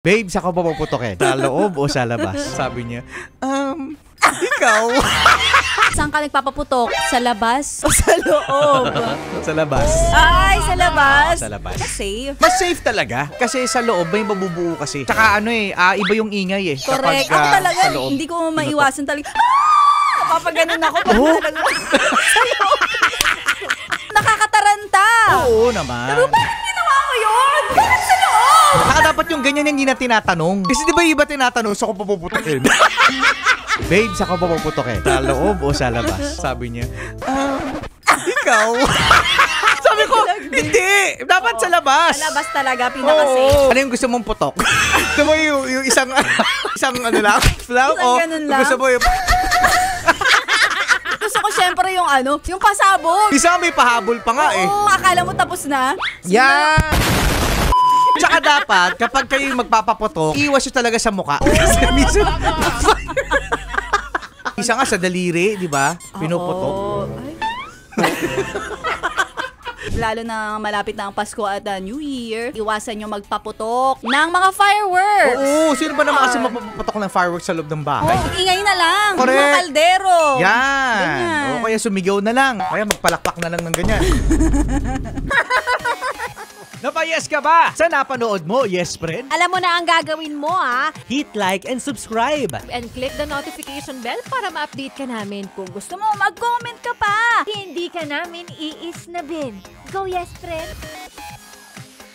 Babe, saan ka pa puputokin? Sa loob o sa labas? Sabi niya, ikaw. Saan ka nagpapaputok? Sa labas o sa loob? Sa labas. Ay, sa labas. Sa labas. Mas safe. Mas safe talaga. Kasi sa loob, may mabubuo kasi. Tsaka iba yung ingay eh. Correct. Kapag, Ako talaga, sa loob, hindi ko maiwasan talaga. Papaganon ako. Nakakataranta. Oo naman. Pero bakit ginawa ko yun? Bakit sa loob? Saka dapat yung ganyan hindi na tinatanong. Kasi di ba iba tinatanong, saan ko papuputokin? Babe, saan ka pa puputokin? Sa loob o sa labas? Sabi niya, ikaw. Sabi ko, hindi. Dapat sa labas. Sa labas talaga, pinaka-safe. Ano yung gusto mong putok? Gusto mo yung isang ano lang? Lang? Isang ganun lang? Gusto mo yung... Gusto ko syempre yung yung pasabog. Isa may pahabol pa nga eh. Oo, akala mo tapos na. Yan! Tsaka dapat, kapag kayo magpapaputok, iwas nyo talaga sa mukha. Kasi minsan... Isa nga sa daliri, di ba? Pinuputok. Lalo na malapit na ang Pasko at New Year, iwasan nyo magpaputok ng mga fireworks. Oo, sino ba naman kasi mapapaputok ng fireworks sa loob ng bahay? Ingay na lang. Correct. Mga kaldero. Yan. Ganyan. O kaya sumigaw na lang. Kaya magpalakpak na lang ng ganyan. Napayes ka ba? Sa napanood mo, yes friend? Alam mo na ang gagawin mo, ha? Hit like and subscribe. And click the notification bell para ma-update ka namin. Kung gusto mo, mag-comment ka pa. Hindi ka namin iisnabin. Go, yes, friend!